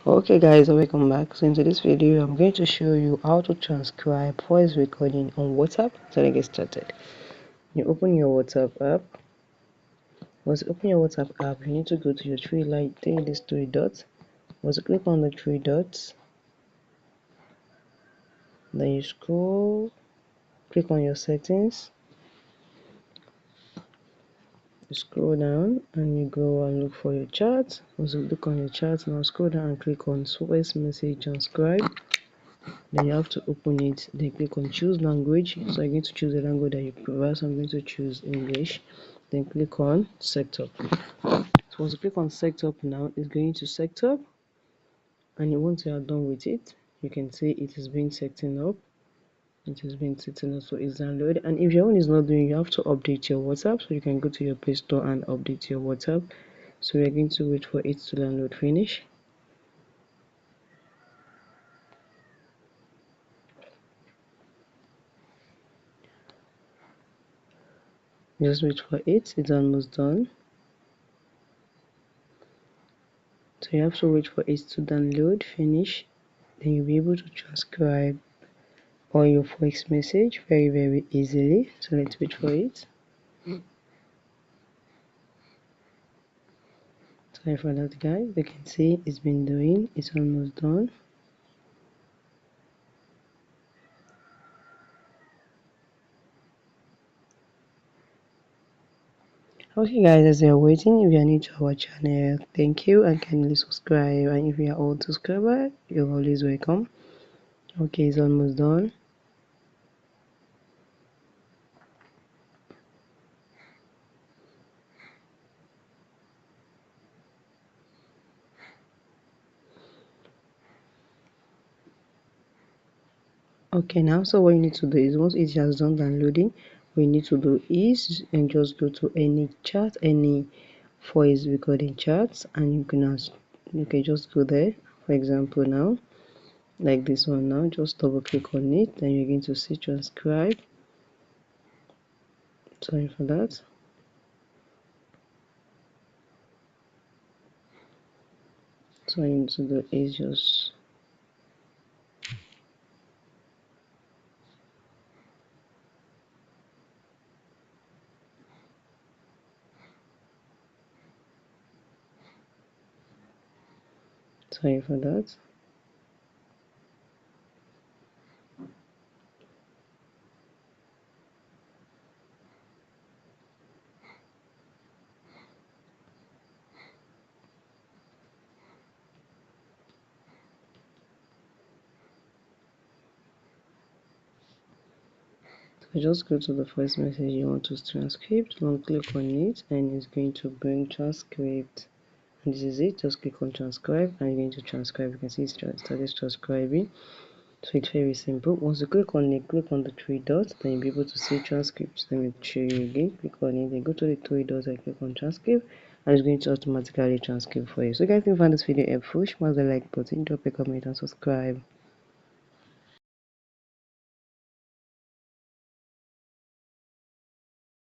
Okay guys, welcome back. So in today's video I'm going to show you how to transcribe voice recording on WhatsApp. So let's get started. You open your WhatsApp app. Once you open your WhatsApp app, you need to go to your these three dots. Once you click on the three dots, then you scroll, click on your settings, you scroll down and you go and look for your chat. Once you look on your chat, now scroll down and click on voice message transcribe. Then you have to open it, then click on choose language. So I'm going to choose the language that you prefer. So I'm going to choose English, then click on set up. So once you click on set up, now it's going to set up, and once you are done with it, you can see it is being setting up. It is being setting up, so it's downloaded. And if your one is not doing, you have to update your WhatsApp. So you can go to your Play Store and update your WhatsApp. So we are going to wait for it to download finish. Just wait for it, it's almost done. So you have to wait for it to download finish, then you'll be able to transcribe all your voice message very easily. So let's wait for it. Sorry for that guys, you can see it's been doing, it's almost done. Okay guys, as you're waiting, if you're new to our channel, thank you and kindly subscribe, and if you are old subscriber, you're always welcome. Okay, it's almost done. Okay, now so what you need to do is once it has done downloading, what you need to do is and just go to any chat, any voice recording chats, and you can just go there. For example, now like this one, now just double click on it, then you're going to see transcribe. Sorry for that. So what you need to do is just sorry for that. So just go to the first message you want to transcript, long click on it, and it's going to bring transcript. And this is it. Just click on transcribe and you're going to transcribe. You can see it started transcribing. So it's very simple. Once you click on it, click on the three dots, then you'll be able to see transcripts. Let me show you again. Click on it, then go to the three dots and click on transcript, and it's going to automatically transcribe for you. So guys, if you found this video helpful, smash the like button, drop a comment and subscribe.